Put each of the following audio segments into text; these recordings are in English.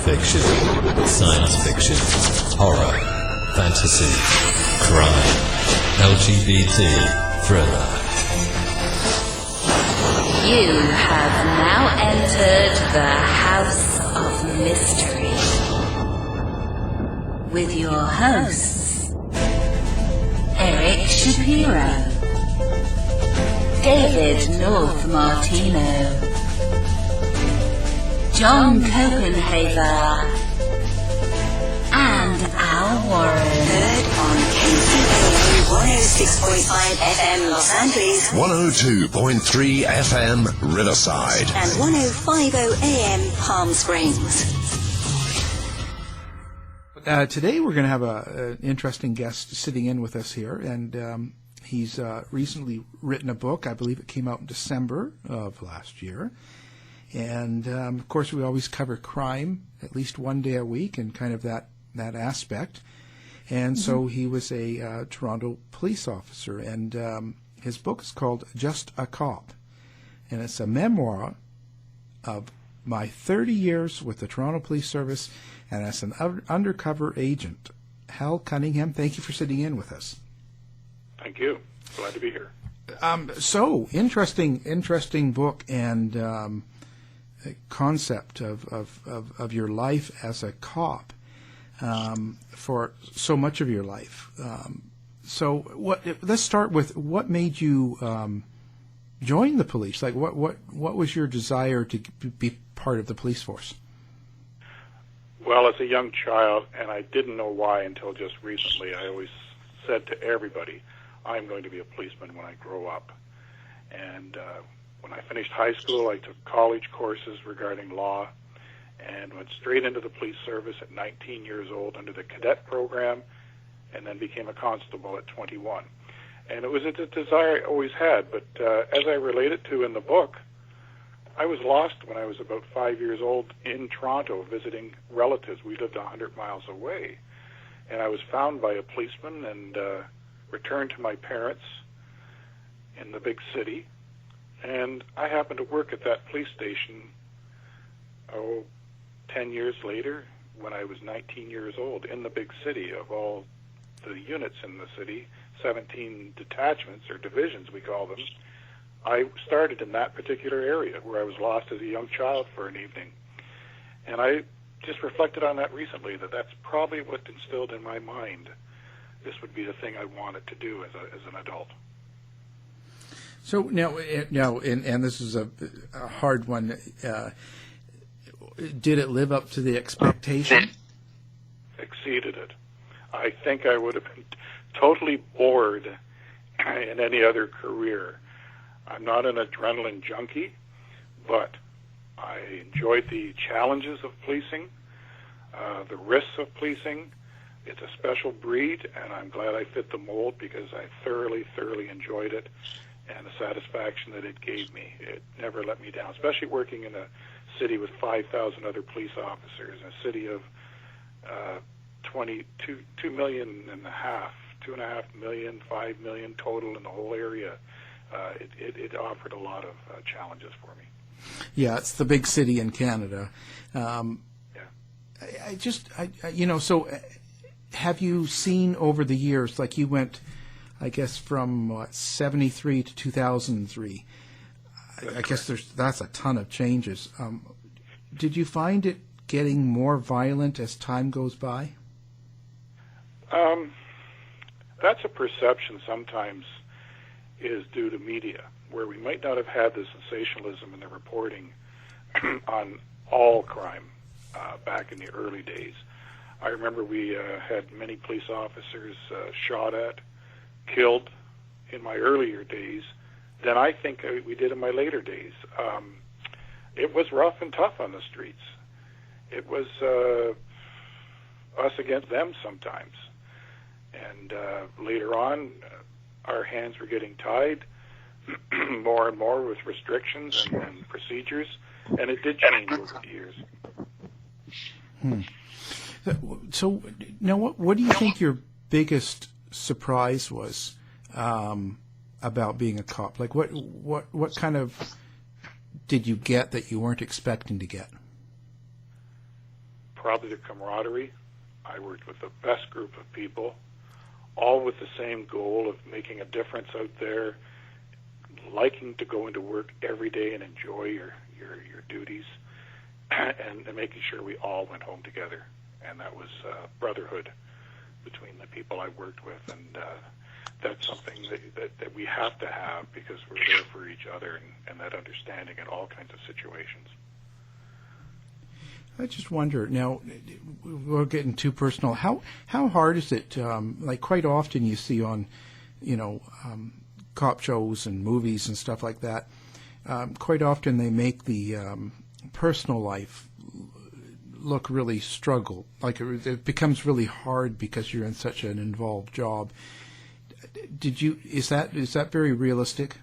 fiction, science fiction, horror, fantasy, crime, LGBT, thriller. You have now entered the House of Mystery with your hosts, Eric Shapiro, David North Martino, John Copenhaver, and Al Warren. Heard on KCAA 106.5 FM Los Angeles, 102.3 FM Riverside, and 105.0 AM Palm Springs. Today we're going to have an interesting guest sitting in with us here, and he's recently written a book. I believe it came out in December of last year. And, of course, we always cover crime at least one day a week and kind of that aspect. And so he was a Toronto police officer, and his book is called Just a Cop. And it's a memoir of my 30 years with the Toronto Police Service and as an undercover agent. Hal Cunningham, thank you for sitting in with us. Thank you. Glad to be here. So, interesting book and concept of your life as a cop for so much of your life. Let's start with what made you join the police. Like, what was your desire to be part of the police force? Well, as a young child, and I didn't know why until just recently, I always said to everybody, I'm going to be a policeman when I grow up. And when I finished high school, I took college courses regarding law and went straight into the police service at 19 years old under the cadet program, and then became a constable at 21. And it was a desire I always had, but as I related to in the book, I was lost when I was about 5 years old in Toronto visiting relatives. We lived 100 miles away. And I was found by a policeman and returned to my parents in the big city. And I happened to work at that police station, 10 years later, when I was 19 years old, in the big city. Of all the units in the city, 17 detachments, or divisions we call them, I started in that particular area where I was lost as a young child for an evening. And I just reflected on that recently, that's probably what instilled in my mind this would be the thing I wanted to do as an adult. So now, and this is a hard one. Did it live up to the expectation? Exceeded it. I think I would have been totally bored in any other career. I'm not an adrenaline junkie, but I enjoyed the challenges of policing, the risks of policing. It's a special breed, and I'm glad I fit the mold because I thoroughly enjoyed it, and the satisfaction that it gave me. It never let me down, especially working in a city with 5,000 other police officers, a city of 2.5 million, 2.5 million, 5 million total in the whole area. It offered a lot of challenges for me. Yeah, it's the big city in Canada. So have you seen over the years, like you went, I guess, from 73 to 2003, I guess that's a ton of changes. Did you find it getting more violent as time goes by? That's a perception sometimes is due to media, where we might not have had the sensationalism in the reporting on all crime back in the early days. I remember we had many police officers shot at, killed in my earlier days than I think we did in my later days. It was rough and tough on the streets. It was us against them sometimes. And later on, our hands were getting tied more and more with restrictions and procedures, and it did change over the years. So now, what do you think your biggest surprise was about being a cop? Like, what kind of did you get that you weren't expecting to get? probably the camaraderie. I worked with the best group of people, all with the same goal of making a difference out there, liking to go into work every day and enjoy your duties, and making sure we all went home together. And that was brotherhood between the people I worked with, and that's something that we have to have, because we're there for each other, and that understanding in all kinds of situations. I just wonder, now, we're getting too personal, how hard is it, like quite often you see on, cop shows and movies and stuff like that, quite often they make the personal life look really struggle, like it becomes really hard because you're in such an involved job. Is that very realistic?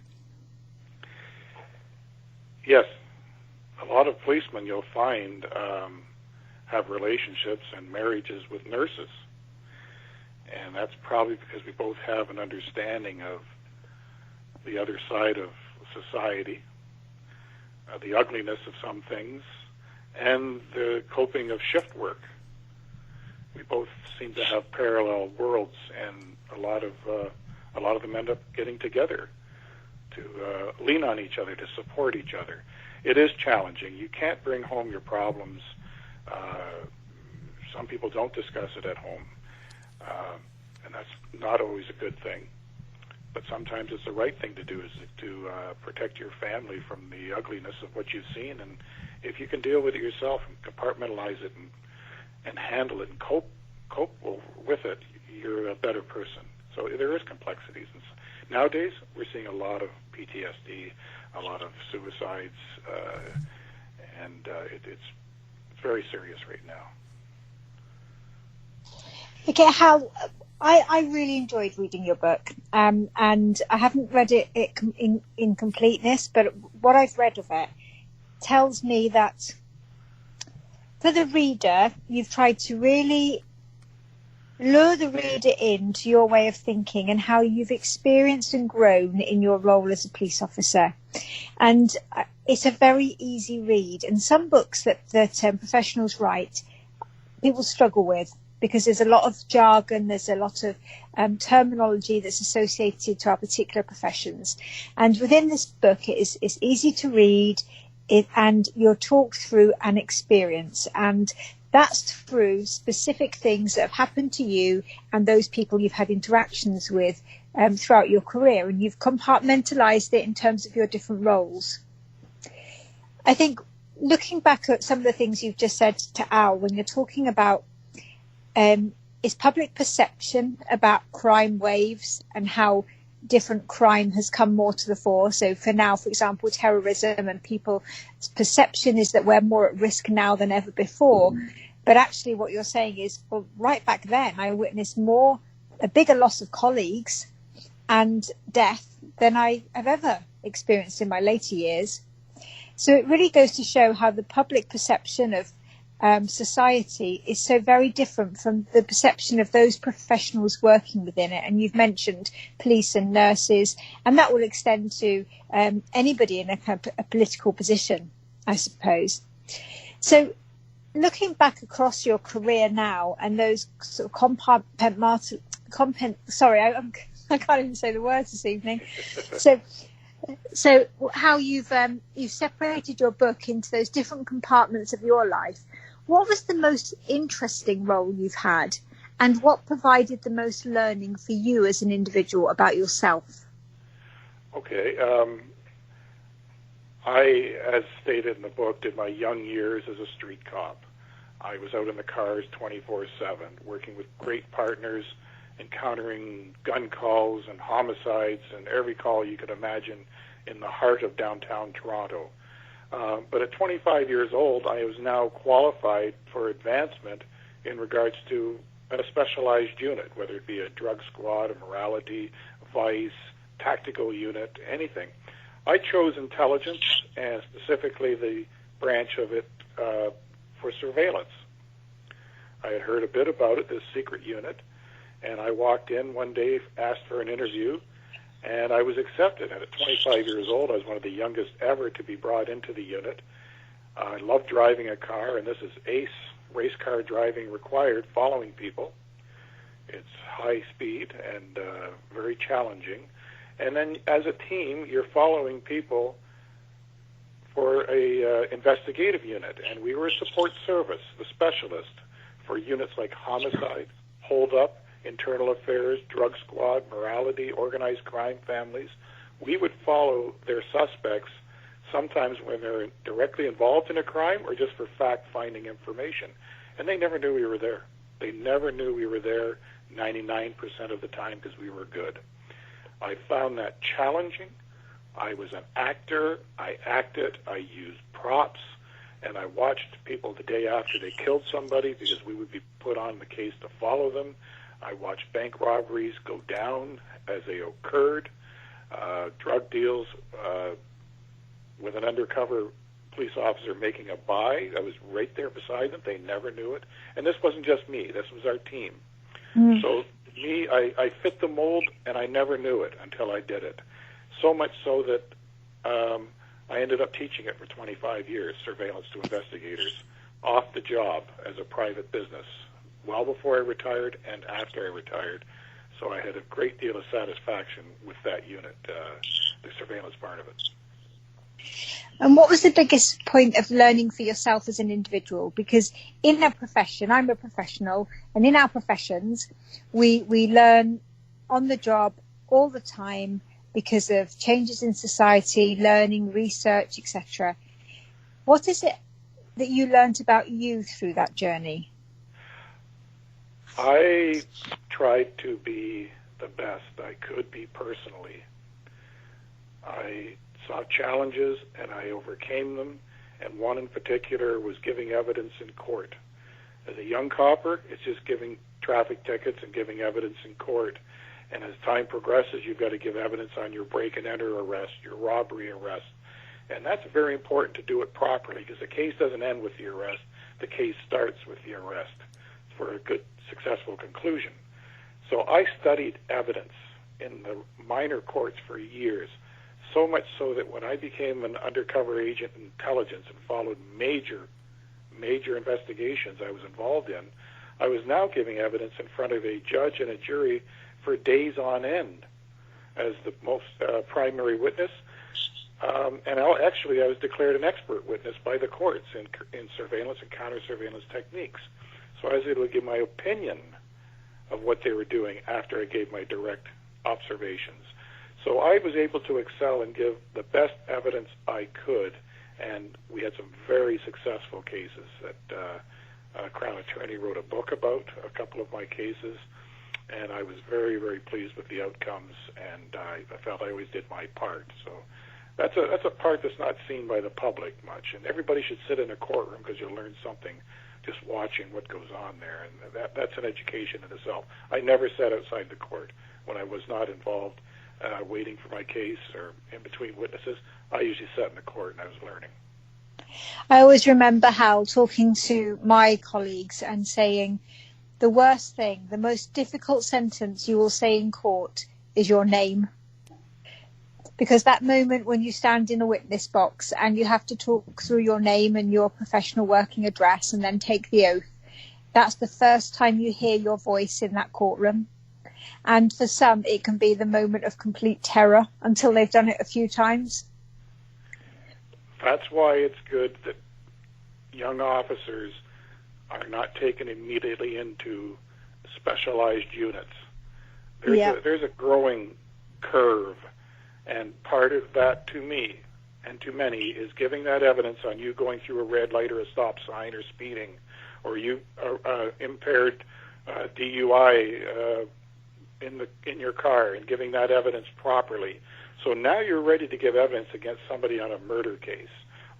Yes. A lot of policemen you'll find have relationships and marriages with nurses. And that's probably because we both have an understanding of the other side of society, the ugliness of some things, and the coping of shift work. We both seem to have parallel worlds, and a lot of them end up getting together to lean on each other, to support each other. It is challenging. You can't bring home your problems. Some people don't discuss it at home, and that's not always a good thing. But sometimes it's the right thing to do, is to protect your family from the ugliness of what you've seen. And if you can deal with it yourself and compartmentalize it and handle it and cope with it, you're a better person. So there is complexities. And nowadays, we're seeing a lot of PTSD, a lot of suicides, and it's very serious right now. Okay, Hal, I really enjoyed reading your book, and I haven't read it in completeness, but what I've read of it tells me that for the reader, you've tried to really lure the reader into your way of thinking and how you've experienced and grown in your role as a police officer. And it's a very easy read. And some books that professionals write, people struggle with, because there's a lot of jargon, there's a lot of terminology that's associated to our particular professions. And within this book, it's easy to read, and you're talked through an experience. And that's through specific things that have happened to you and those people you've had interactions with throughout your career. And you've compartmentalized it in terms of your different roles. I think looking back at some of the things you've just said to Al, when you're talking about is public perception about crime waves and how different crime has come more to the fore. So for now, for example, terrorism, and people's perception is that we're more at risk now than ever before. But actually what you're saying is, well, right back then, I witnessed a bigger loss of colleagues and death than I have ever experienced in my later years. So it really goes to show how the public perception of society is so very different from the perception of those professionals working within it. And you've mentioned police and nurses, and that will extend to anybody in a political position, I suppose. So looking back across your career now, and those sort of I can't even say the words this evening. So how you've separated your book into those different compartments of your life. What was the most interesting role you've had, and what provided the most learning for you as an individual about yourself? Okay. I, as stated in the book, did my young years as a street cop. I was out in the cars 24/7, working with great partners, encountering gun calls and homicides and every call you could imagine in the heart of downtown Toronto. But at 25 years old, I was now qualified for advancement in regards to a specialized unit, whether it be a drug squad, a morality, vice, tactical unit, anything. I chose intelligence, and specifically the branch of it for surveillance. I had heard a bit about it, this secret unit, and I walked in one day, asked for an interview, and I was accepted. And at 25 years old, I was one of the youngest ever to be brought into the unit. I love driving a car, and this is ace race car driving required, following people. It's high speed and very challenging. And then as a team, you're following people for a investigative unit. And we were a support service, the specialist, for units like homicide, hold up, internal affairs, drug squad, morality, organized crime families. We would follow their suspects sometimes when they're directly involved in a crime or just for fact-finding information. And they never knew we were there. They never knew we were there 99% of the time because we were good. I found that challenging. I was an actor. I acted. I used props. And I watched people the day after they killed somebody because we would be put on the case to follow them. I watched bank robberies go down as they occurred, drug deals with an undercover police officer making a buy. I was right there beside them. They never knew it. And this wasn't just me. This was our team. So me, I fit the mold, and I never knew it until I did it. So much so that I ended up teaching it for 25 years, surveillance to investigators, off the job as a private business, well before I retired and after I retired. So I had a great deal of satisfaction with that unit, the surveillance part of it. And what was the biggest point of learning for yourself as an individual? Because in our profession, I'm a professional, and in our professions, we learn on the job all the time because of changes in society, learning, research, etc. What is it that you learned about you through that journey? I tried to be the best I could be personally. I saw challenges and I overcame them, and one in particular was giving evidence in court. As a young copper, it's just giving traffic tickets and giving evidence in court. And as time progresses, you've got to give evidence on your break and enter arrest, your robbery arrest. And that's very important to do it properly, because the case doesn't end with the arrest. The case starts with the arrest for a good, successful conclusion. So I studied evidence in the minor courts for years, so much so that when I became an undercover agent in intelligence and followed major investigations I was involved in, I was now giving evidence in front of a judge and a jury for days on end as the most primary witness. And I was declared an expert witness by the courts in surveillance and counter-surveillance techniques. So I was able to give my opinion of what they were doing after I gave my direct observations. So I was able to excel and give the best evidence I could, and we had some very successful cases that Crown Attorney wrote a book about a couple of my cases, and I was very, very pleased with the outcomes, and I felt I always did my part. So that's a part that's not seen by the public much, and everybody should sit in a courtroom because you'll learn something just watching what goes on there, and that's an education in itself. I never sat outside the court when I was not involved waiting for my case or in between witnesses. I usually sat in the court and I was learning. I always remember Hal talking to my colleagues and saying, the worst thing, the most difficult sentence you will say in court is your name. Because that moment when you stand in a witness box and you have to talk through your name and your professional working address and then take the oath, that's the first time you hear your voice in that courtroom. And for some, it can be the moment of complete terror until they've done it a few times. That's why it's good that young officers are not taken immediately into specialized units. There's a growing curve, and part of that, to me and to many, is giving that evidence on you going through a red light or a stop sign or speeding, or you impaired DUI in your car, and giving that evidence properly. So now you're ready to give evidence against somebody on a murder case,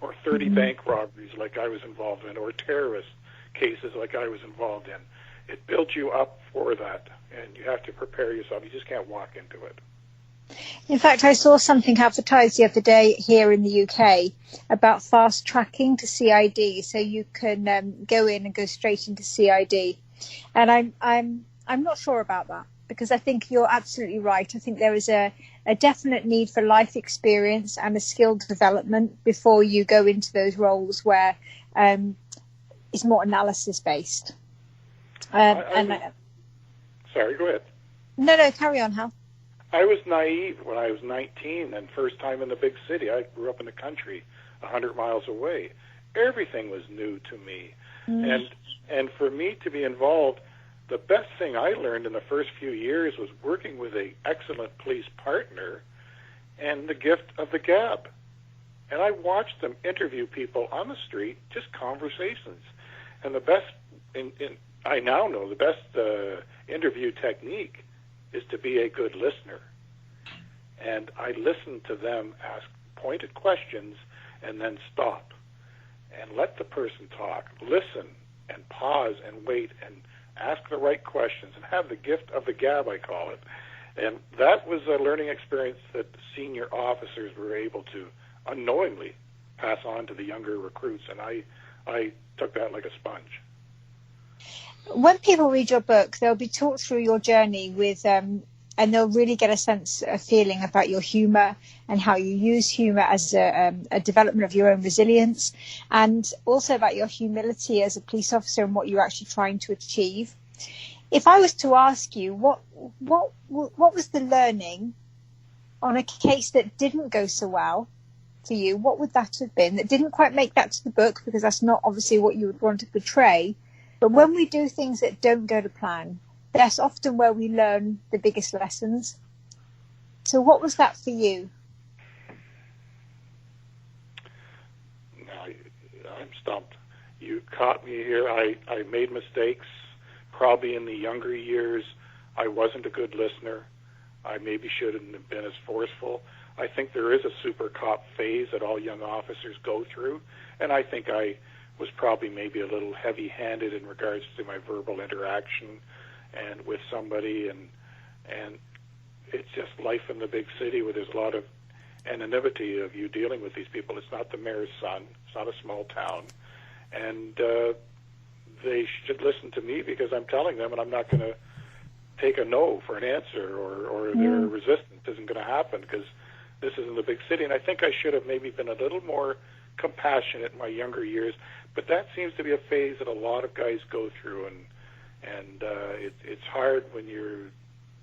or 30 bank robberies like I was involved in, or terrorist cases like I was involved in. It builds you up for that, and you have to prepare yourself. You just can't walk into it. In fact, I saw something advertised the other day here in the UK about fast tracking to CID, so you can go in and go straight into CID. And I'm not sure about that, because I think you're absolutely right. I think there is a a definite need for life experience and a skill development before you go into those roles where it's more analysis based. Sorry, go ahead. No, carry on, Hal. I was naive when I was 19 and first time in the big city. I grew up in the country, 100 miles away. Everything was new to me. And for me to be involved, the best thing I learned in the first few years was working with an excellent police partner and the gift of the gab. And I watched them interview people on the street, just conversations. And the best, I now know the best interview technique is to be a good listener. And I listened to them ask pointed questions and then stop and let the person talk, listen and pause and wait and ask the right questions and have the gift of the gab, I call it. And that was a learning experience that senior officers were able to unknowingly pass on to the younger recruits, and I took that like a sponge. When people read your book, they'll be talked through your journey with, and they'll really get a feeling about your humour and how you use humour as a development of your own resilience, and also about your humility as a police officer and what you're actually trying to achieve. If I was to ask you, what was the learning on a case that didn't go so well for you, what would that have been? That didn't quite make that to the book because that's not obviously what you would want to portray. But when we do things that don't go to plan, that's often where we learn the biggest lessons. So what was that for you? Now, I'm stumped. You caught me here. I made mistakes. Probably in the younger years, I wasn't a good listener. I maybe shouldn't have been as forceful. I think there is a super cop phase that all young officers go through, and I think I was probably maybe a little heavy-handed in regards to my verbal interaction and with somebody, and it's just life in the big city where there's a lot of anonymity of you dealing with these people. It's not the mayor's son. It's not a small town, and they should listen to me because I'm telling them, and I'm not going to take a no for an answer, or their resistance isn't going to happen because this isn't a big city. And I think I should have maybe been a little more compassionate in my younger years, but that seems to be a phase that a lot of guys go through, and it's hard when you're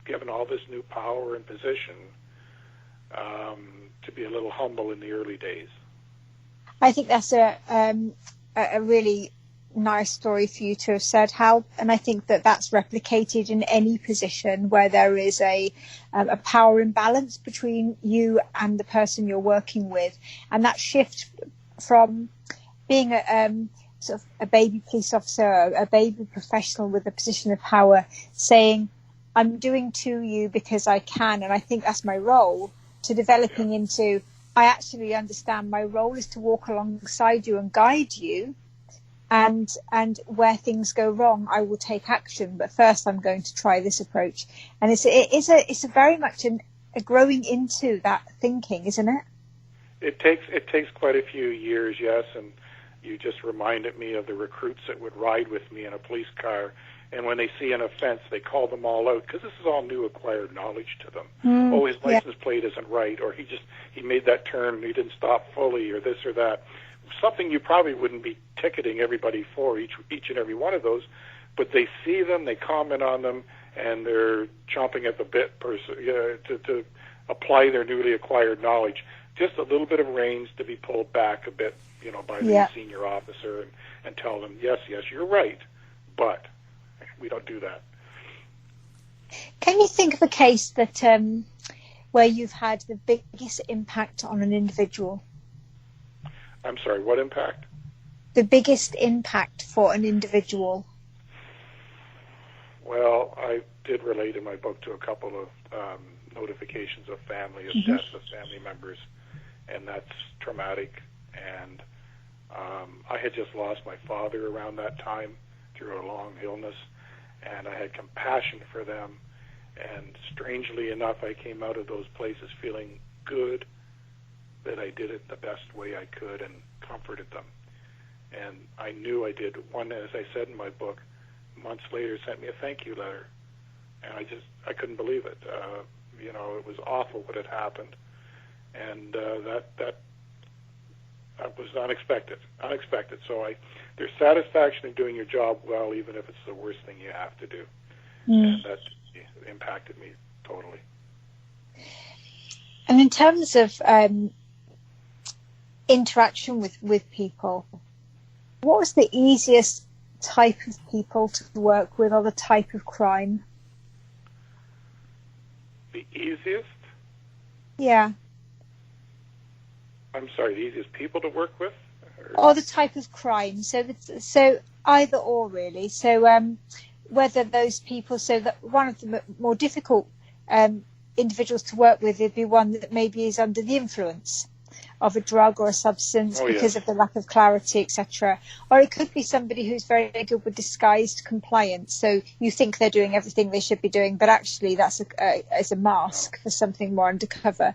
given all this new power and position to be a little humble in the early days. I think that's a really nice story for you to have said, Hal, and I think that that's replicated in any position where there is a power imbalance between you and the person you're working with, and that shift from being sort of a baby police officer, a baby professional with a position of power, saying, I'm doing to you because I can, and I think that's my role, to developing into, I actually understand my role is to walk alongside you and guide you, and where things go wrong, I will take action. But first, I'm going to try this approach, and it's a very much a growing into that thinking, isn't it? It takes quite a few years, yes, and you just reminded me of the recruits that would ride with me in a police car, and when they see an offense, they call them all out, because this is all new acquired knowledge to them. Oh, his license plate isn't right, or he made that turn and he didn't stop fully, or this or that. Something you probably wouldn't be ticketing everybody for, each and every one of those, but they see them, they comment on them, and they're chomping at the bit to apply their newly acquired knowledge. Just a little bit of reins to be pulled back a bit, by the senior officer and tell them, yes, you're right, but we don't do that. Can you think of a case that where you've had the biggest impact on an individual? I'm sorry, what impact? The biggest impact for an individual. Well, I did relate in my book to a couple of notifications of family, of deaths of family members, and that's traumatic. And I had just lost my father around that time through a long illness, and I had compassion for them. And strangely enough, I came out of those places feeling good that I did it the best way I could and comforted them. And I knew I did. One, as I said in my book, months later sent me a thank you letter. And I couldn't believe it. it was awful what had happened, and that was unexpected. So there's satisfaction in doing your job well, even if it's the worst thing you have to do, and that impacted me totally. And in terms of interaction with people, what was the easiest type of people to work with, or the type of crime? The easiest? Yeah. I'm sorry, the easiest people to work with? Or the type of crime. So either or, really. So whether those people, so that one of the more difficult individuals to work with would be one that maybe is under the influence of a drug or a substance because of the lack of clarity, etc. Or it could be somebody who's very good with disguised compliance. So you think they're doing everything they should be doing, but actually that's a mask for something more undercover.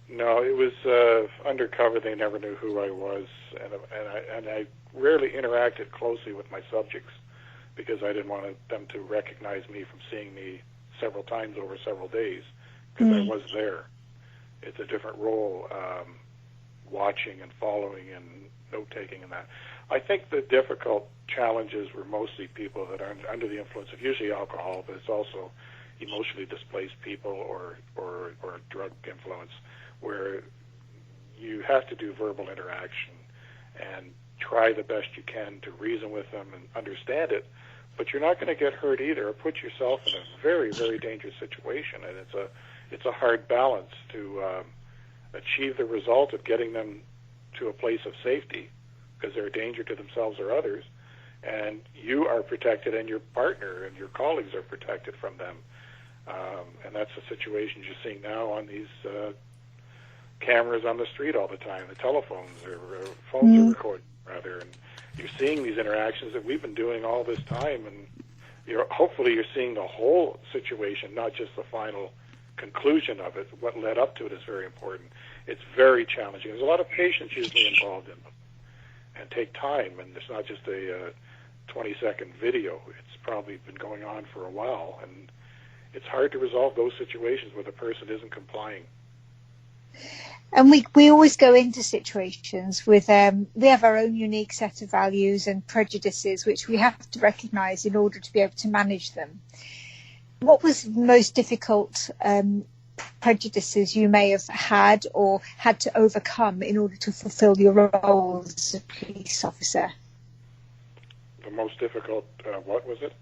No, it was undercover. They never knew who I was, and I rarely interacted closely with my subjects because I didn't want them to recognize me from seeing me several times over several days, because I was there. It's a different role, watching and following and note-taking and that. I think the difficult challenges were mostly people that are under the influence of usually alcohol, but it's also emotionally displaced people or drug influence, where you have to do verbal interaction and try the best you can to reason with them and understand it, but you're not going to get hurt either or put yourself in a very, very dangerous situation, and it's a hard balance to achieve the result of getting them to a place of safety because they're a danger to themselves or others, and you are protected and your partner and your colleagues are protected from them. And that's the situation you're seeing now on these cameras on the street all the time, the telephones or phones are recording, rather, and you're seeing these interactions that we've been doing all this time, and hopefully you're seeing the whole situation, not just the final conclusion of it. What led up to it is very important. It's very challenging. There's a lot of patience usually involved in them, and take time, and it's not just a 20-second video. It's probably been going on for a while, and it's hard to resolve those situations where the person isn't complying. And we always go into situations with, we have our own unique set of values and prejudices, which we have to recognise in order to be able to manage them. What was the most difficult prejudices you may have had or had to overcome in order to fulfil your role as a police officer? The most difficult, what was it?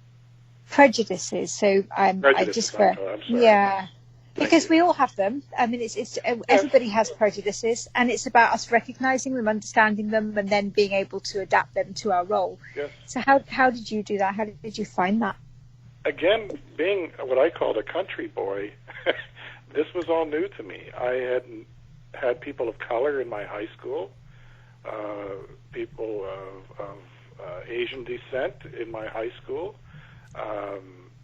Prejudices. So Prejudices, I'm sorry. Yeah. Because we all have them. I mean, it's everybody has prejudices, and it's about us recognising them, understanding them, and then being able to adapt them to our role. Yes. So how did you do that? How did you find that? Again, being what I called a country boy, this was all new to me. I had people of color in my high school, people of Asian descent in my high school,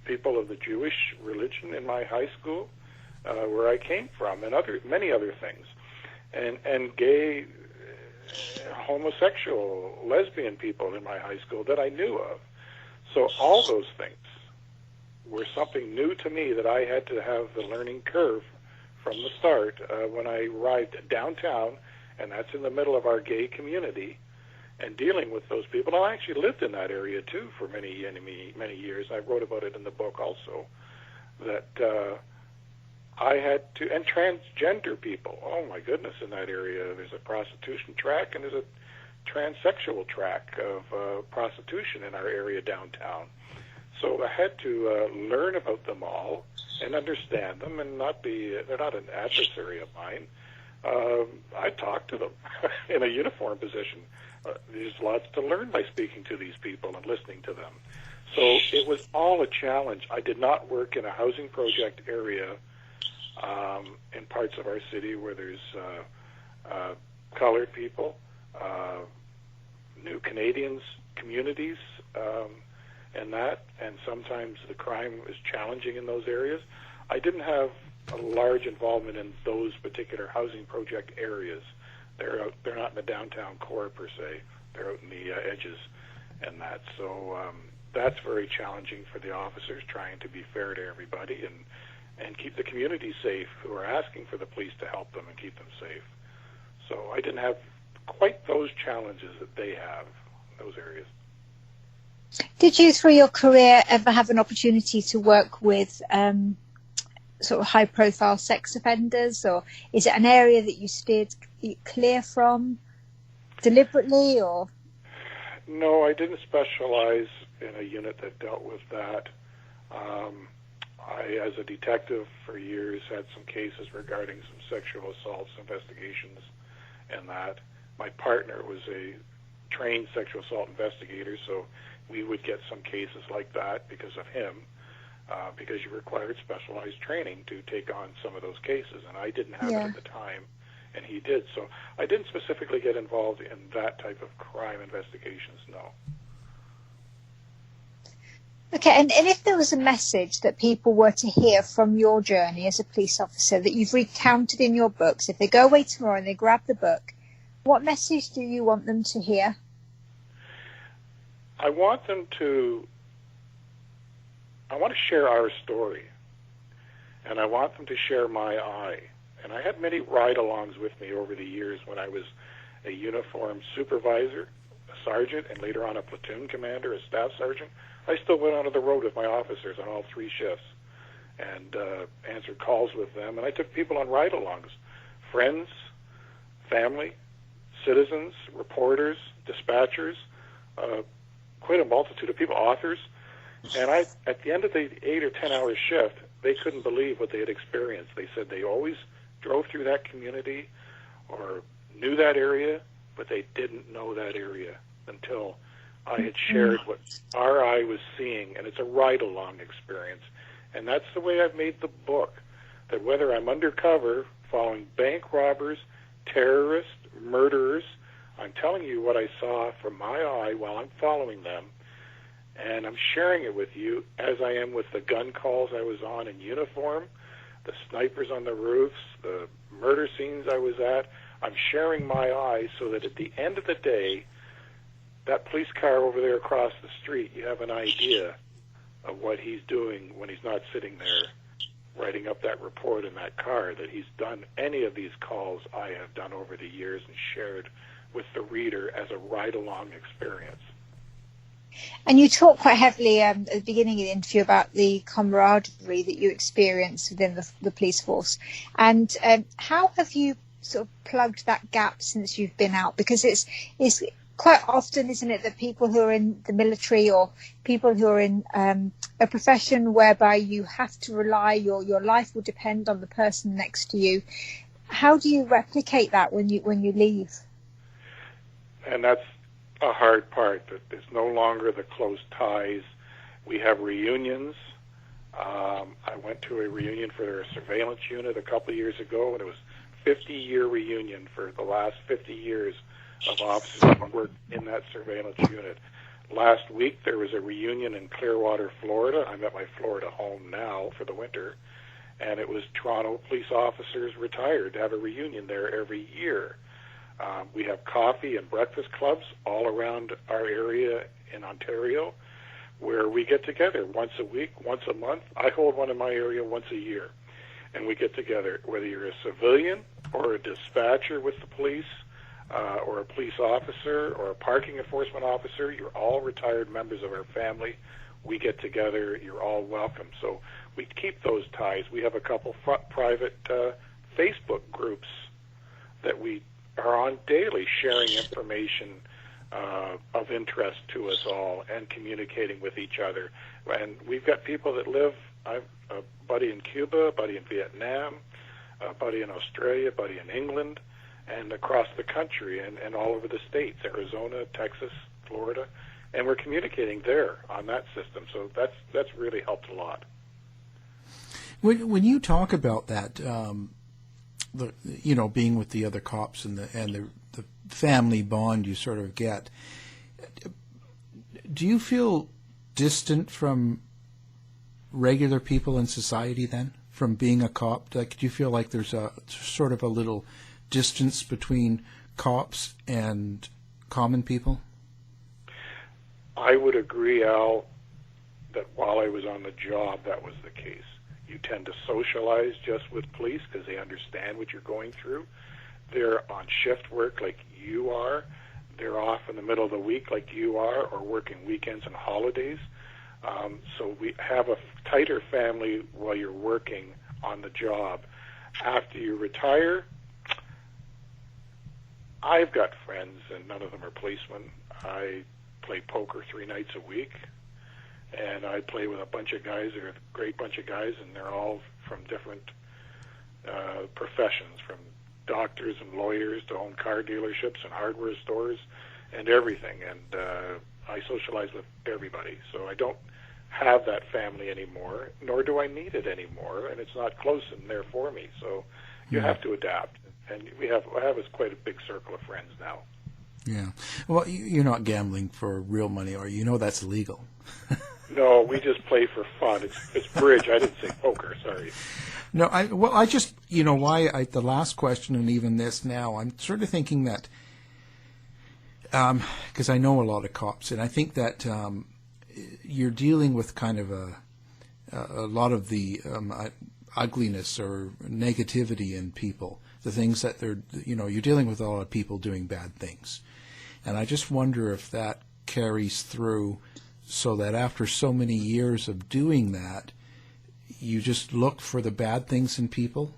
people of the Jewish religion in my high school, where I came from, and many other things, and gay, homosexual, lesbian people in my high school that I knew of. So all those things were something new to me that I had to have the learning curve from the start. When I arrived downtown, and that's in the middle of our gay community, and dealing with those people. And I actually lived in that area too for many years. I wrote about it in the book also, that I had to, and transgender people, oh my goodness, in that area there's a prostitution track and there's a transsexual track of prostitution in our area downtown. So I had to learn about them all and understand them and they're not an adversary of mine. I talked to them in a uniform position. There's lots to learn by speaking to these people and listening to them. So it was all a challenge. I did not work in a housing project area in parts of our city where there's colored people, new Canadians, communities, and sometimes the crime is challenging in those areas. I didn't have a large involvement in those particular housing project areas. They're not in the downtown core per se. They're out in the edges and that. So that's very challenging for the officers trying to be fair to everybody and and keep the community safe who are asking for the police to help them and keep them safe. So I didn't have quite those challenges that they have in those areas. Did you, through your career, ever have an opportunity to work with sort of high-profile sex offenders, or is it an area that you steered clear from deliberately, or? No, I didn't specialize in a unit that dealt with that. I, as a detective for years, had some cases regarding some sexual assaults investigations and that. My partner was a trained sexual assault investigator, so we would get some cases like that because of him, because you required specialized training to take on some of those cases, and I didn't have it at the time, and he did. So I didn't specifically get involved in that type of crime investigations, no. Okay, and if there was a message that people were to hear from your journey as a police officer that you've recounted in your books, if they go away tomorrow and they grab the book, what message do you want them to hear? I want to share our story, and I want them to share my eye. And I had many ride-alongs with me over the years when I was a uniformed supervisor, a sergeant, and later on a platoon commander, a staff sergeant. I still went onto the road with my officers on all three shifts and answered calls with them. And I took people on ride-alongs, friends, family, citizens, reporters, dispatchers, quite a multitude of people, authors. And at the end of the 8 or 10 hour shift, they couldn't believe what they had experienced. They said they always drove through that community or knew that area, but they didn't know that area until I had shared what our eye was seeing, and it's a ride-along experience. And that's the way I've made the book, that whether I'm undercover following bank robbers, terrorists, murderers, I'm telling you what I saw from my eye while I'm following them, and I'm sharing it with you as I am with the gun calls I was on in uniform, the snipers on the roofs, the murder scenes I was at. I'm sharing my eye so that at the end of the day, that police car over there across the street, you have an idea of what he's doing when he's not sitting there writing up that report in that car, that he's done any of these calls I have done over the years and shared with the reader as a ride-along experience. And you talk quite heavily at the beginning of the interview about the camaraderie that you experience within the police force. And how have you sort of plugged that gap since you've been out? Because it's quite often, isn't it, that people who are in the military or people who are in a profession whereby you have to rely, your life will depend on the person next to you. How do you replicate that when you leave? And that's a hard part. That it's no longer the close ties. We have reunions. I went to a reunion for their surveillance unit a couple of years ago, and it was 50-year reunion for the last 50 years of officers who worked in that surveillance unit. Last week there was a reunion in Clearwater, Florida. I'm at my Florida home now for the winter, and it was Toronto police officers retired to have a reunion there every year. We have coffee and breakfast clubs all around our area in Ontario where we get together once a week, once a month. I hold one in my area once a year, and we get together, whether you're a civilian or a dispatcher with the police, or a police officer or a parking enforcement officer. You're all retired members of our family. We get together. You're all welcome. So we keep those ties. We have a couple private Facebook groups that we are on daily, sharing information of interest to us all and communicating with each other. And we've got people that live, I've a buddy in Cuba, a buddy in Vietnam, a buddy in Australia, a buddy in England, and across the country and all over the states, Arizona, Texas, Florida, and we're communicating there on that system. So that's really helped a lot. When you talk about that, being with the other cops and the family bond you sort of get, do you feel distant from regular people in society then, from being a cop? Like, do you feel like there's a sort of a little distance between cops and common people? I would agree, Al, that while I was on the job, that was the case. You tend to socialize just with police because they understand what you're going through. They're on shift work like you are. They're off in the middle of the week like you are, or working weekends and holidays. So we have a tighter family while you're working on the job. After you retire, I've got friends, and none of them are policemen. I play poker 3 nights a week, and I play with a bunch of guys. They're a great bunch of guys, and they're all from different professions, from doctors and lawyers to own car dealerships and hardware stores and everything. And I socialize with everybody, so I don't have that family anymore, nor do I need it anymore, and it's not close in there for me. So you have to adapt, and I have quite a big circle of friends now. Yeah. Well, you're not gambling for real money, are you? You know that's illegal. No, we just play for fun. It's bridge. I didn't say poker. Sorry. No, I just, the last question and even this now, I'm sort of thinking that, because I know a lot of cops, and I think that you're dealing with kind of a lot of the ugliness or negativity in people, the things that you're dealing with a lot of people doing bad things. And I just wonder if that carries through so that after so many years of doing that, you just look for the bad things in people?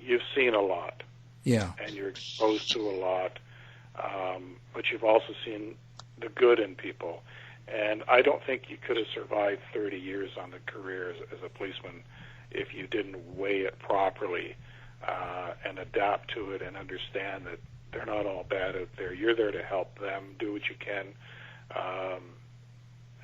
You've seen a lot. Yeah. And you're exposed to a lot. But you've also seen the good in people. And I don't think you could have survived 30 years on the career as a policeman if you didn't weigh it properly and adapt to it and understand that they're not all bad out there. You're there to help them, do what you can,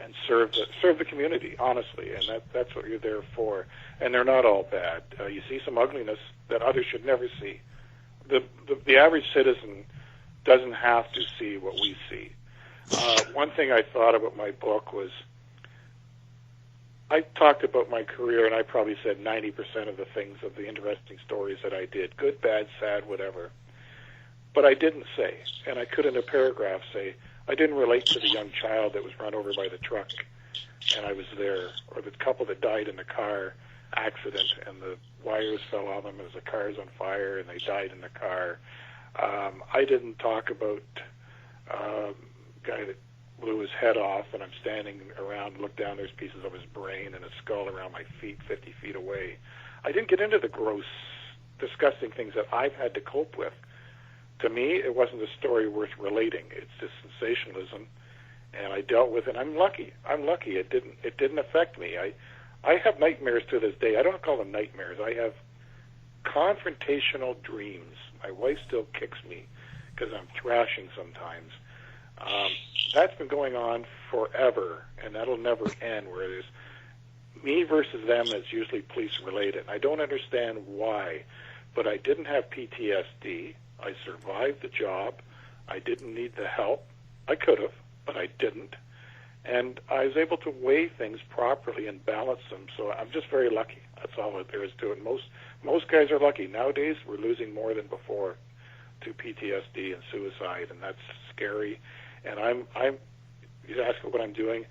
and serve the community, honestly, and that's what you're there for. And they're not all bad. You see some ugliness that others should never see. The average citizen doesn't have to see what we see. One thing I thought about my book was I talked about my career, and I probably said 90% of the things, of the interesting stories that I did, good, bad, sad, whatever. But I didn't say, and I could in a paragraph say, I didn't relate to the young child that was run over by the truck, and I was there, or the couple that died in the car accident, and the wires fell on them as the car's on fire, and they died in the car. I didn't talk about a guy that blew his head off, and I'm standing around, look down, there's pieces of his brain and his skull around my feet, 50 feet away. I didn't get into the gross, disgusting things that I've had to cope with. To me, it wasn't a story worth relating. It's just sensationalism, and I dealt with it. I'm lucky. It didn't affect me. I have nightmares to this day. I don't call them nightmares. I have confrontational dreams. My wife still kicks me because I'm thrashing sometimes. That's been going on forever, and that'll never end, where it is me versus them that's usually police-related. I don't understand why, but I didn't have PTSD. I survived the job. I didn't need the help. I could have, but I didn't. And I was able to weigh things properly and balance them, so I'm just very lucky. That's all that there is to it. Most guys are lucky. Nowadays, we're losing more than before to PTSD and suicide, and that's scary. And you ask me what I'm doing.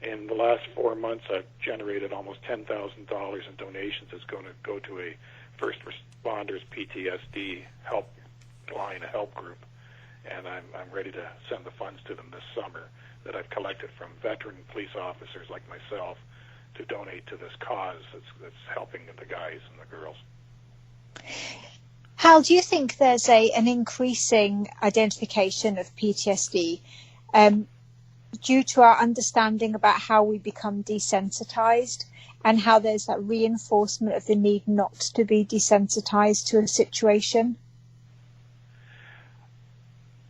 In the last 4 months, I've generated almost $10,000 in donations. It's going to go to a first responders PTSD help line, a help group, and I'm ready to send the funds to them this summer that I've collected from veteran police officers like myself to donate to this cause that's helping the guys and the girls. Hal, do you think there's an increasing identification of PTSD due to our understanding about how we become desensitized and how there's that reinforcement of the need not to be desensitized to a situation?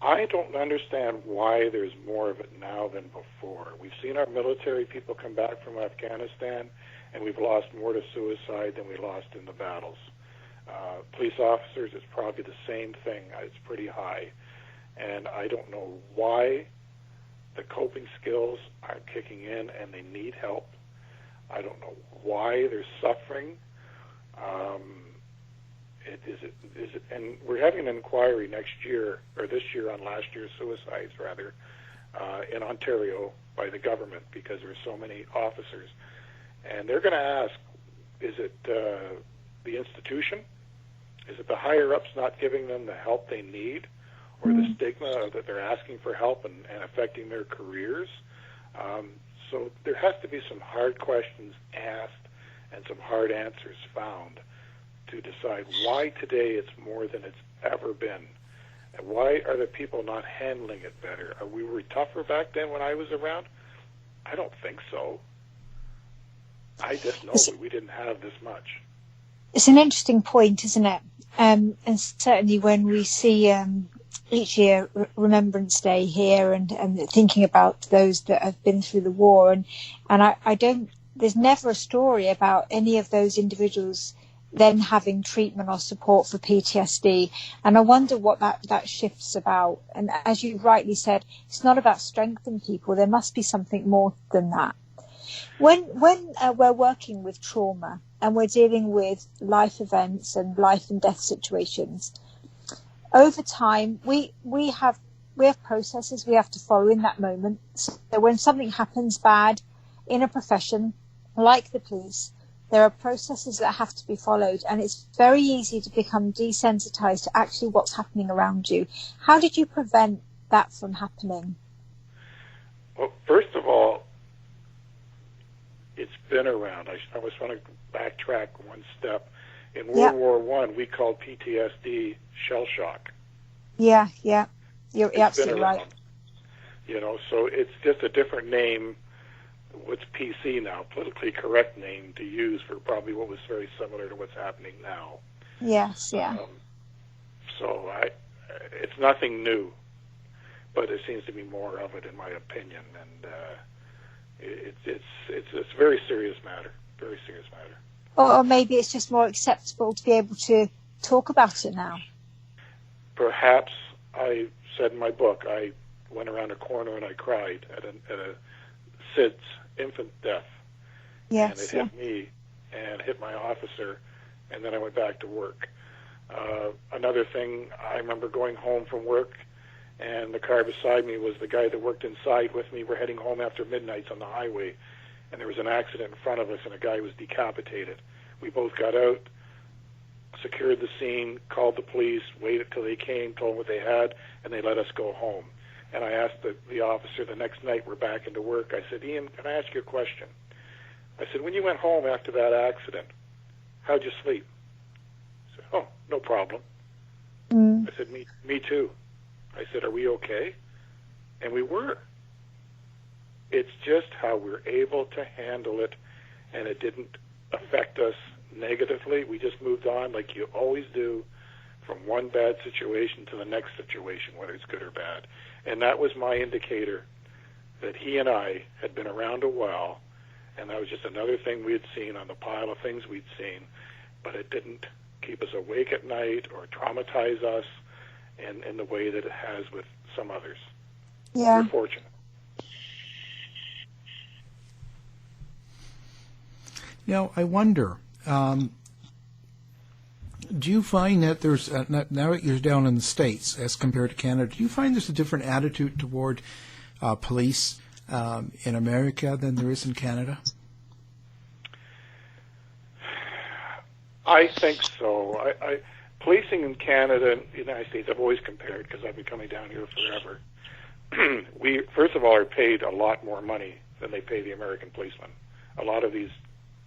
I don't understand why there's more of it now than before. We've seen our military people come back from Afghanistan, and we've lost more to suicide than we lost in the battles. Police officers, it's probably the same thing. It's pretty high. And I don't know why the coping skills aren't kicking in and they need help. I don't know why they're suffering. And we're having an inquiry next year, or this year, on last year's suicides, rather. in Ontario by the government because there's so many officers. And they're going to ask, is it the institution? Is it the higher-ups not giving them the help they need, or the stigma that they're asking for help and affecting their careers? So there has to be some hard questions asked and some hard answers found to decide why today it's more than it's ever been. And why are the people not handling it better? Were we tougher back then when I was around? I don't think so. I just know that we didn't have this much. It's an interesting point, isn't it? And certainly when we see each year Remembrance Day here and thinking about those that have been through the war, and I don't, there's never a story about any of those individuals then having treatment or support for PTSD. And I wonder what that shifts about. And as you rightly said, it's not about strengthening people. There must be something more than that. When we're working with trauma and we're dealing with life events and life and death situations, over time we have processes we have to follow in that moment. So when something happens bad in a profession like the police, there are processes that have to be followed, and it's very easy to become desensitized to actually what's happening around you. How did you prevent that from happening? Well, first of all, it's been around. I just want to backtrack one step. In World War I, we called PTSD shell shock. Yeah, you're absolutely right. You know, so it's just a different name. What's PC now, politically correct name to use for probably what was very similar to what's happening now. Yes, yeah. So it's nothing new, but it seems to be more of it, in my opinion, and it's a very serious matter. Very serious matter. Or maybe it's just more acceptable to be able to talk about it now. Perhaps. I said in my book, I went around a corner and I cried at a SIDS, infant death. Yes, and it hit me and hit my officer, and then I went back to work. Another thing, I remember going home from work, and the car beside me was the guy that worked inside with me. We're heading home after midnight on the highway, and there was an accident in front of us, and a guy was decapitated. We both got out, secured the scene, called the police, waited till they came, told them what they had, and they let us go home. And I asked the officer the next night, we're back into work, I said, Ian, can I ask you a question? I said, when you went home after that accident, how'd you sleep? He said, oh, no problem. I said, me too. I said, are we okay? And we were. It's just how we're able to handle it, and it didn't affect us negatively. We just moved on like you always do, from one bad situation to the next situation, whether it's good or bad. And that was my indicator that he and I had been around a while, and that was just another thing we had seen on the pile of things we'd seen, but it didn't keep us awake at night or traumatize us in the way that it has with some others. Yeah. We're fortunate. Now, I wonder, do you find that there's, now that you're down in the States as compared to Canada, do you find there's a different attitude toward police in America than there is in Canada? I think so. Policing in Canada and the United States, I've always compared because I've been coming down here forever. We, first of all, are paid a lot more money than they pay the American policemen. A lot of these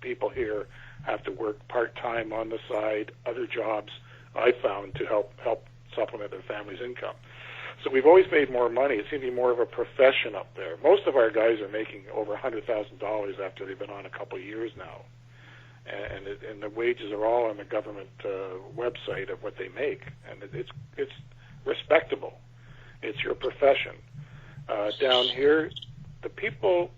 people here have to work part-time on the side, other jobs I found to help supplement their family's income. So we've always made more money. It seems to be more of a profession up there. Most of our guys are making over $100,000 after they've been on a couple of years now. And the wages are all on the government website of what they make, and it's respectable. It's your profession. Down here, the people,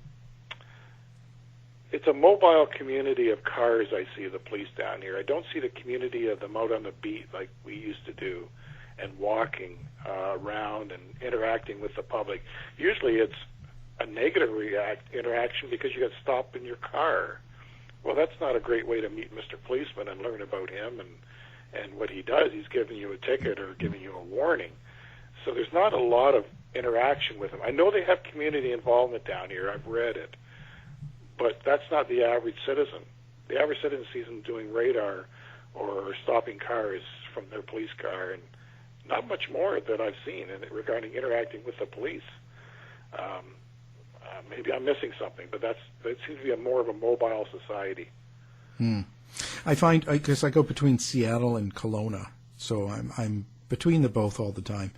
it's a mobile community of cars. I see the police down here. I don't see the community of them out on the beat like we used to do, and walking around and interacting with the public. Usually, it's a negative interaction because you got stopped in your car. Well, that's not a great way to meet Mr. Policeman and learn about him and what he does. He's giving you a ticket or giving you a warning. So there's not a lot of interaction with them. I know they have community involvement down here. I've read it. But that's not the average citizen. The average citizen sees them doing radar or stopping cars from their police car, and not much more that I've seen regarding interacting with the police. Maybe I'm missing something, but that seems to be more of a mobile society. I find, because I go between Seattle and Kelowna, so I'm between the both all the time.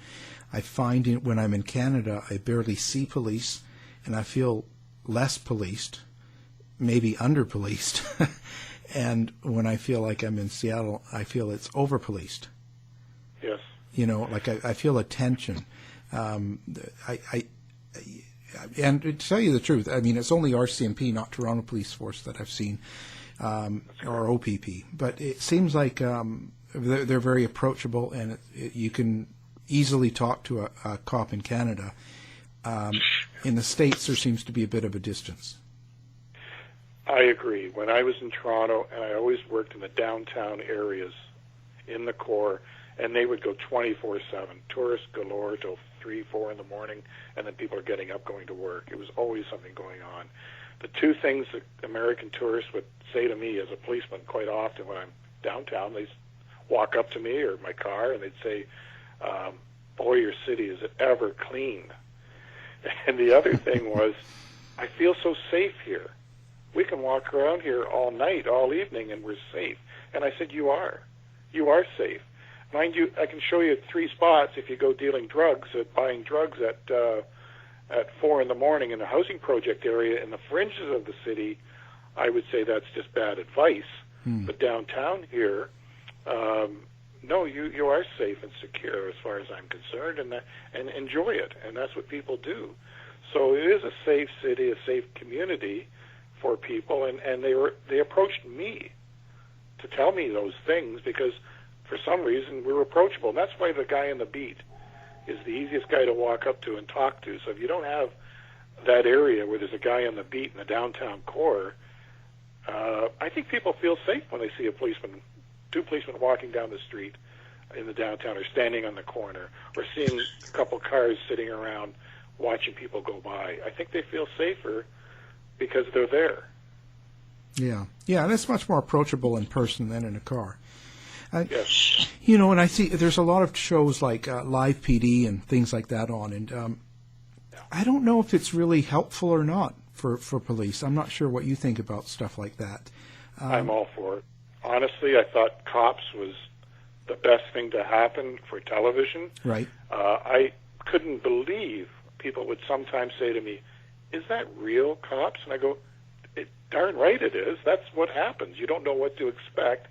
I find when I'm in Canada, I barely see police, and I feel less policed, maybe under-policed. And when I feel like I'm in Seattle, I feel it's over-policed. Yes. You know, like I feel a tension. And to tell you the truth, I mean, it's only RCMP, not Toronto Police Force, that I've seen, or OPP. But it seems like they're very approachable, and you can easily talk to a cop in Canada. In the States, there seems to be a bit of a distance. I agree. When I was in Toronto, and I always worked in the downtown areas in the core, and they would go 24/7, tourists galore till 3, 4 in the morning, and then people are getting up going to work. It was always something going on. The two things that American tourists would say to me as a policeman quite often when I'm downtown, they walk up to me or my car, and they'd say, boy, your city, is it ever clean? And the other thing was, I feel so safe here. We can walk around here all night, all evening, and we're safe. And I said, you are. You are safe. Mind you, I can show you 3 spots if you go dealing drugs, buying drugs at 4 in the morning in a housing project area in the fringes of the city. I would say that's just bad advice. But downtown here, no, you are safe and secure as far as I'm concerned, and enjoy it. And that's what people do. So it is a safe city, a safe community for people, and they approached me to tell me those things because for some reason we're approachable. And that's why the guy on the beat is the easiest guy to walk up to and talk to. So if you don't have that area where there's a guy on the beat in the downtown core, I think people feel safe when they see two policemen walking down the street in the downtown or standing on the corner or seeing a couple cars sitting around watching people go by. I think they feel safer because they're there. Yeah, and it's much more approachable in person than in a car. Yes. You know, and I see there's a lot of shows like Live PD and things like that on, and I don't know if it's really helpful or not for police. I'm not sure what you think about stuff like that. I'm all for it. Honestly, I thought Cops was the best thing to happen for television. Right. I couldn't believe people would sometimes say to me, is that real, Cops? And I go, darn right it is. That's what happens. You don't know what to expect.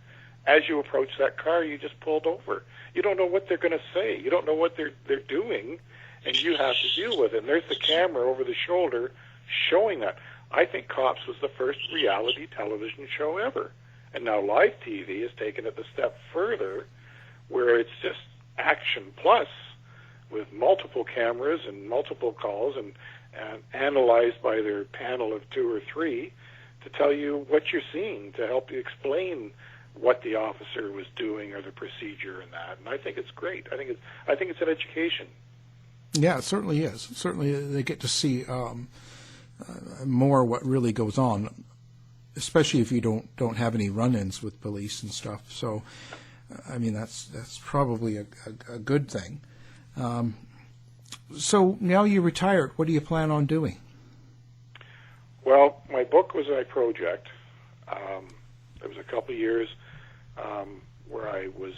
As you approach that car, you just pulled over. You don't know what they're going to say. You don't know what they're doing, and you have to deal with it. And there's the camera over the shoulder showing that. I think Cops was the first reality television show ever. And now live TV has taken it a step further where it's just action plus with multiple cameras and multiple calls and analyzed by their panel of 2 or 3 to tell you what you're seeing, to help you explain what the officer was doing or the procedure and that. And I think it's great. I think it's an education. Yeah, it certainly is. Certainly they get to see more what really goes on, especially if you don't have any run-ins with police and stuff. So, I mean, that's probably a good thing. So now you're retired. What do you plan on doing? Well, my book was my project. There was a couple of years where I was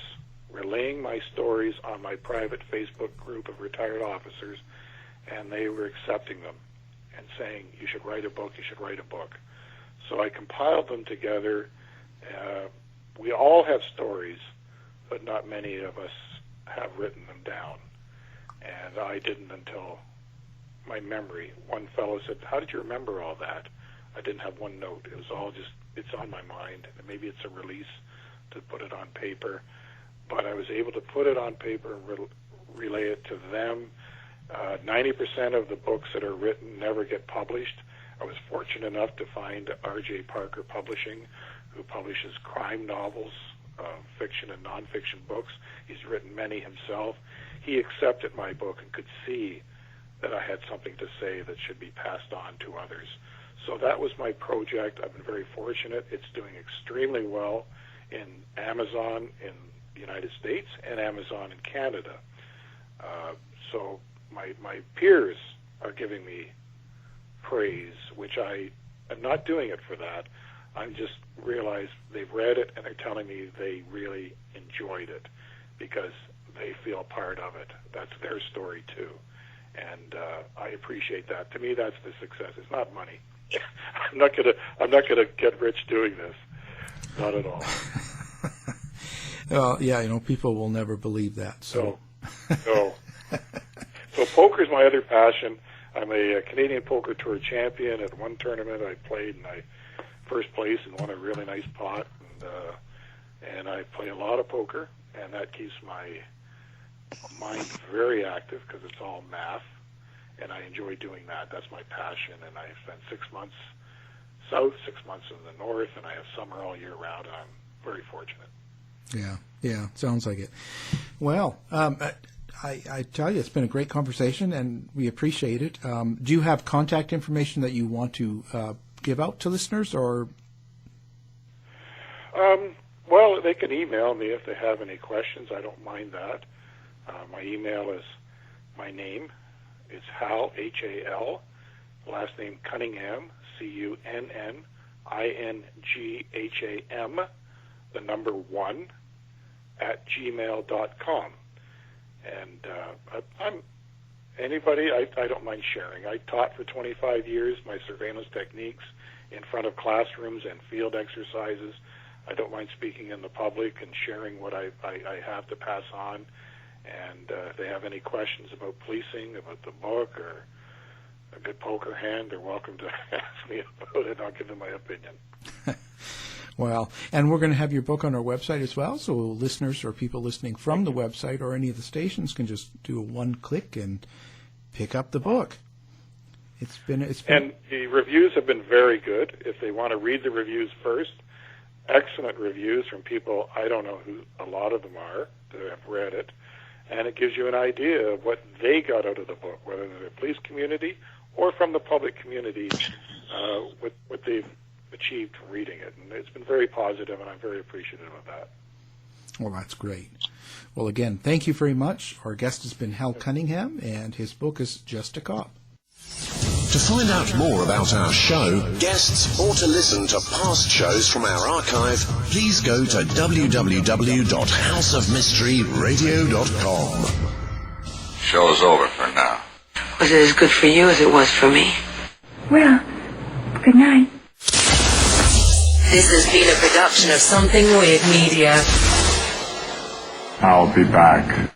relaying my stories on my private Facebook group of retired officers, and they were accepting them and saying, you should write a book, you should write a book. So I compiled them together. We all have stories, but not many of us have written them down. And I didn't until my memory. One fellow said, how did you remember all that? I didn't have one note. It was all just, it's on my mind. And maybe it's a release to put it on paper. But I was able to put it on paper and relay it to them. 90% of the books that are written never get published. I was fortunate enough to find R.J. Parker Publishing, who publishes crime novels, fiction and nonfiction books. He's written many himself. He accepted my book and could see that I had something to say that should be passed on to others. So that was my project. I've been very fortunate. It's doing extremely well in Amazon in the United States and Amazon in Canada. So my peers are giving me praise, which I'm not doing it for that. I just realized they've read it and they're telling me they really enjoyed it because they feel part of it. That's their story too. And I appreciate that. To me, that's the success. It's not money. I'm not gonna get rich doing this. Not at all. Well, yeah, people will never believe that. So. No. So poker's my other passion. I'm a Canadian Poker Tour champion. At one tournament I played and I first place and won a really nice pot. And I play a lot of poker, and that keeps my mind very active because it's all math, and I enjoy doing that. That's my passion, and I spent 6 months south, 6 months in the north, and I have summer all year round, and I'm very fortunate. Yeah, sounds like it. Well, I tell you, it's been a great conversation, and we appreciate it. Do you have contact information that you want to give out to listeners, or? Well, they can email me if they have any questions. I don't mind that. My email is my name. It's Hal, H-A-L, last name Cunningham, C-U-N-N-I-N-G-H-A-M, the number 1, @gmail.com. And I'm anybody, I don't mind sharing. I taught for 25 years my surveillance techniques in front of classrooms and field exercises. I don't mind speaking in the public and sharing what I have to pass on. And if they have any questions about policing, about the book, or a good poker hand, they're welcome to ask me about it. I'll give them my opinion. Well, and we're going to have your book on our website as well, so listeners or people listening from the website or any of the stations can just do a one-click and pick up the book. It's been And the reviews have been very good. If they want to read the reviews first, excellent reviews from people, I don't know who a lot of them are, that have read it, and it gives you an idea of what they got out of the book, whether they're the police community or from the public community, what they've achieved from reading it. And it's been very positive, and I'm very appreciative of that. Well, that's great. Well, again, thank you very much. Our guest has been Hal Cunningham, and his book is Just a Cop. To find out more about our show, guests, or to listen to past shows from our archive, please go to www.houseofmysteryradio.com. Show's over for now. Was it as good for you as it was for me? Well, good night. This has been a production of Something Weird Media. I'll be back.